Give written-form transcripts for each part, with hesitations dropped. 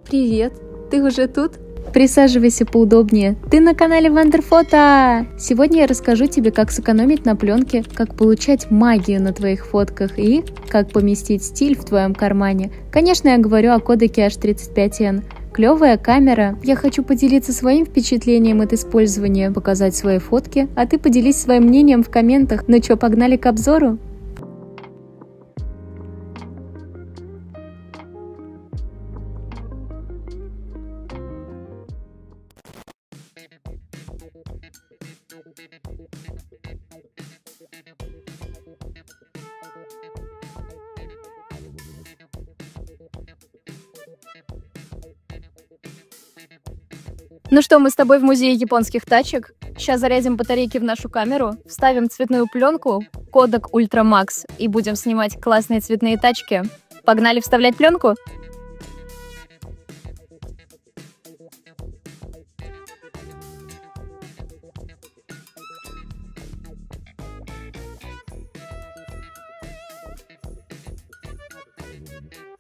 Привет, ты уже тут? Присаживайся поудобнее. Ты на канале Вандерфото! Сегодня я расскажу тебе, как сэкономить на пленке, как получать магию на твоих фотках и как поместить стиль в твоем кармане. Конечно, я говорю о кодеке H35N. Клевая камера. Я хочу поделиться своим впечатлением от использования, показать свои фотки, а ты поделись своим мнением в комментах. Ну чё, погнали к обзору? Ну что, мы с тобой в музее японских тачек. Сейчас зарядим батарейки в нашу камеру, вставим цветную пленку, кодек Ultra Max, и будем снимать классные цветные тачки. Погнали вставлять пленку?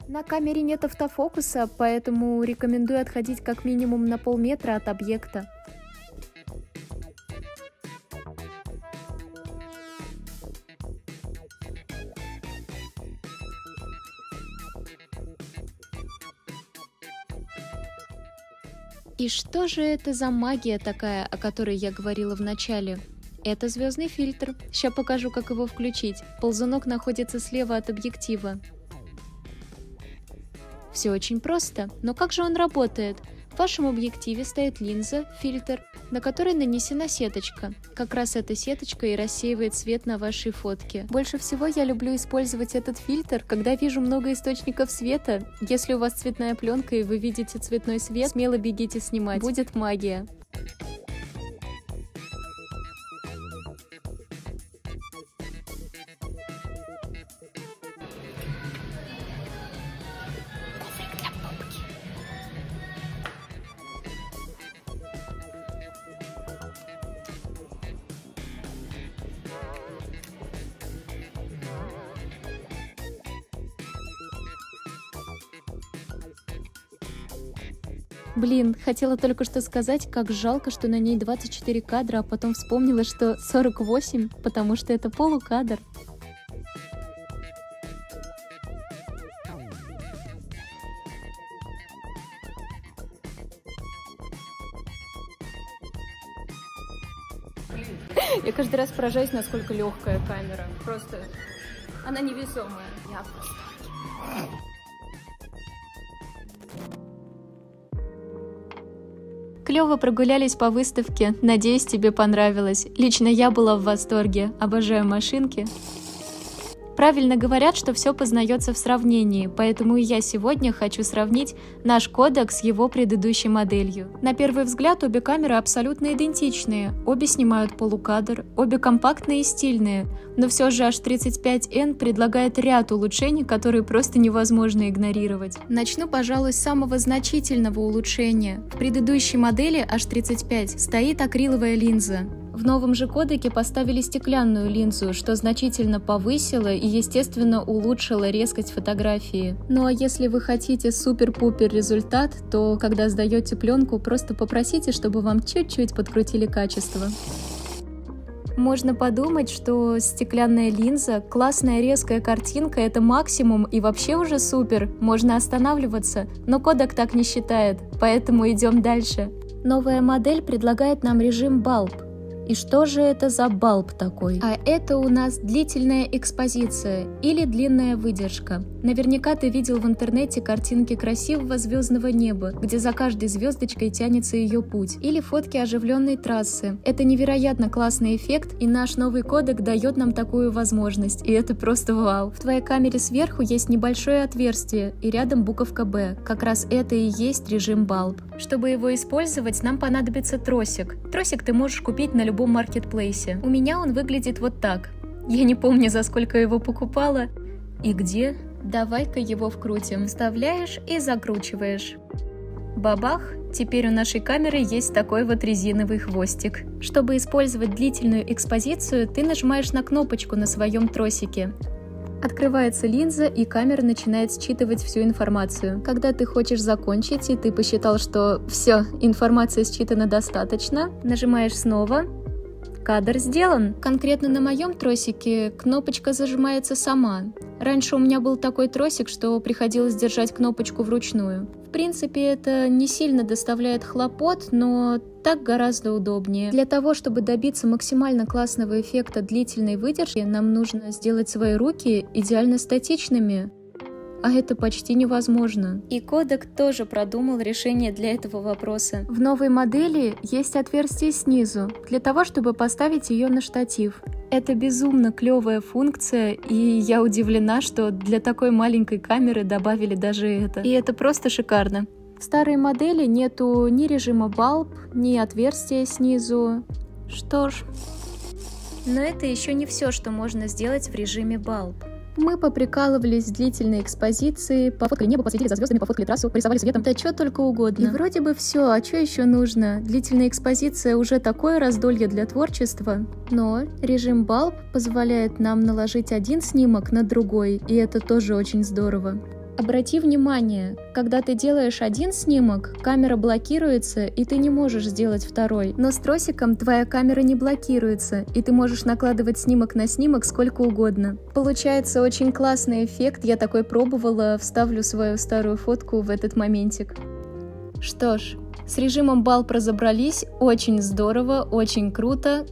На камере нет автофокуса, поэтому рекомендую отходить как минимум на полметра от объекта. И что же это за магия такая, о которой я говорила в начале? Это звездный фильтр. Сейчас покажу, как его включить. Ползунок находится слева от объектива. Все очень просто, но как же он работает? В вашем объективе стоит линза, фильтр, на которой нанесена сеточка. Как раз эта сеточка и рассеивает свет на вашей фотке. Больше всего я люблю использовать этот фильтр, когда вижу много источников света. Если у вас цветная пленка и вы видите цветной свет, смело бегите снимать, будет магия. Блин, хотела только что сказать, как жалко, что на ней 24 кадра, а потом вспомнила, что 48, потому что это полукадр. Я каждый раз поражаюсь, насколько легкая камера. Просто она невесомая. Я в восторге. Клево прогулялись по выставке, надеюсь, тебе понравилось. Лично я была в восторге, обожаю машинки. Правильно говорят, что все познается в сравнении, поэтому и я сегодня хочу сравнить наш кодек с его предыдущей моделью. На первый взгляд обе камеры абсолютно идентичные, обе снимают полукадр, обе компактные и стильные, но все же H35N предлагает ряд улучшений, которые просто невозможно игнорировать. Начну, пожалуй, с самого значительного улучшения. В предыдущей модели H35 стоит акриловая линза. В новом же кодеке поставили стеклянную линзу, что значительно повысило и, естественно, улучшило резкость фотографии. Ну а если вы хотите супер-пупер результат, то, когда сдаете пленку, просто попросите, чтобы вам чуть-чуть подкрутили качество. Можно подумать, что стеклянная линза, классная резкая картинка — это максимум и вообще уже супер, можно останавливаться, но кодек так не считает, поэтому идем дальше. Новая модель предлагает нам режим Bulb. И что же это за балб такой? А это у нас длительная экспозиция или длинная выдержка. Наверняка ты видел в интернете картинки красивого звездного неба, где за каждой звездочкой тянется ее путь, или фотки оживленной трассы. Это невероятно классный эффект, и наш новый кодек дает нам такую возможность, и это просто вау. В твоей камере сверху есть небольшое отверстие, и рядом буковка B. Как раз это и есть режим балб. Чтобы его использовать, нам понадобится тросик. Тросик ты можешь купить на любом маркетплейсе. У меня он выглядит вот так. Я не помню, за сколько его покупала и где. Давай-ка его вкрутим. Вставляешь и закручиваешь. Бабах! Теперь у нашей камеры есть такой вот резиновый хвостик. Чтобы использовать длительную экспозицию, ты нажимаешь на кнопочку на своем тросике. Открывается линза, и камера начинает считывать всю информацию. Когда ты хочешь закончить, и ты посчитал, что все, информация считана достаточно, нажимаешь снова. Кадр сделан. Конкретно на моем тросике кнопочка зажимается сама. Раньше у меня был такой тросик, что приходилось держать кнопочку вручную. В принципе, это не сильно доставляет хлопот, но так гораздо удобнее. Для того, чтобы добиться максимально классного эффекта длительной выдержки, нам нужно сделать свои руки идеально статичными. А это почти невозможно. И Kodak тоже продумал решение для этого вопроса. В новой модели есть отверстие снизу, для того, чтобы поставить ее на штатив. Это безумно клевая функция, и я удивлена, что для такой маленькой камеры добавили даже это. И это просто шикарно. В старой модели нету ни режима Bulb, ни отверстия снизу. Что ж, но это еще не все, что можно сделать в режиме Bulb. Мы поприкалывались с длительной экспозицией, пофоткали небо, последили за звездами, пофоткали трассу, порисовали светом, да что только угодно. И вроде бы все, а что еще нужно? Длительная экспозиция уже такое раздолье для творчества. Но режим Bulb позволяет нам наложить один снимок на другой, и это тоже очень здорово. Обрати внимание, когда ты делаешь один снимок, камера блокируется, и ты не можешь сделать второй. Но с тросиком твоя камера не блокируется, и ты можешь накладывать снимок на снимок сколько угодно. Получается очень классный эффект, я такой пробовала, вставлю свою старую фотку в этот моментик. Что ж, с режимом Bulb разобрались, очень здорово, очень круто.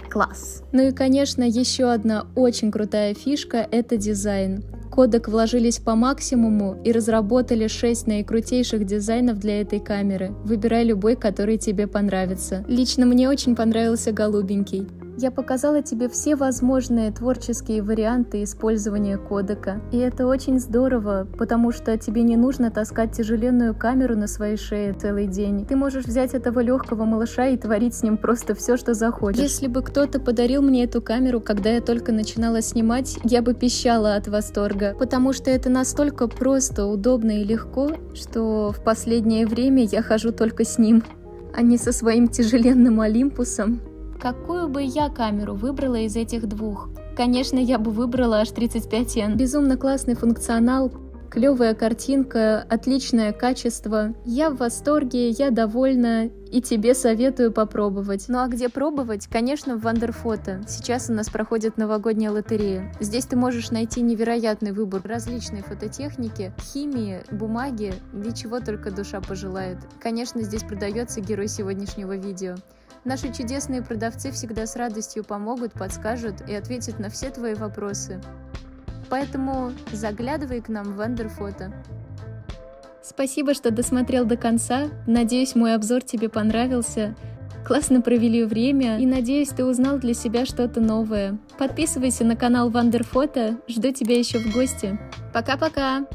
Класс! Ну и, конечно, еще одна очень крутая фишка – это дизайн. Kodak вложились по максимуму и разработали 6 наикрутейших дизайнов для этой камеры. Выбирай любой, который тебе понравится. Лично мне очень понравился голубенький. Я показала тебе все возможные творческие варианты использования кодека. И это очень здорово, потому что тебе не нужно таскать тяжеленную камеру на своей шее целый день. Ты можешь взять этого легкого малыша и творить с ним просто все, что захочешь. Если бы кто-то подарил мне эту камеру, когда я только начинала снимать, я бы пищала от восторга, потому что это настолько просто, удобно и легко, что в последнее время я хожу только с ним, а не со своим тяжеленным Олимпусом. Какую бы я камеру выбрала из этих двух? Конечно, я бы выбрала H35N. Безумно классный функционал, клевая картинка, отличное качество. Я в восторге, я довольна и тебе советую попробовать. Ну а где пробовать? Конечно, в Wonderphoto. Сейчас у нас проходит новогодняя лотерея. Здесь ты можешь найти невероятный выбор различной фототехники, химии, бумаги, для чего только душа пожелает. Конечно, здесь продается герой сегодняшнего видео. Наши чудесные продавцы всегда с радостью помогут, подскажут и ответят на все твои вопросы. Поэтому заглядывай к нам в Wonderphoto. Спасибо, что досмотрел до конца. Надеюсь, мой обзор тебе понравился. Классно провели время и надеюсь, ты узнал для себя что-то новое. Подписывайся на канал Wonderphoto. Жду тебя еще в гости. Пока-пока!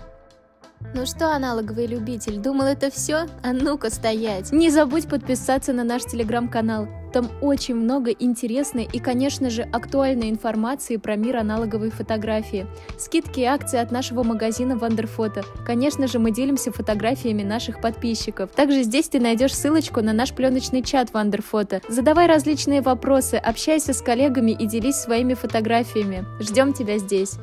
Ну что, аналоговый любитель, думал это все? А ну-ка стоять! Не забудь подписаться на наш телеграм-канал. Там очень много интересной и, конечно же, актуальной информации про мир аналоговой фотографии. Скидки и акции от нашего магазина Wonderphoto. Конечно же, мы делимся фотографиями наших подписчиков. Также здесь ты найдешь ссылочку на наш пленочный чат Wonderphoto. Задавай различные вопросы, общайся с коллегами и делись своими фотографиями. Ждем тебя здесь!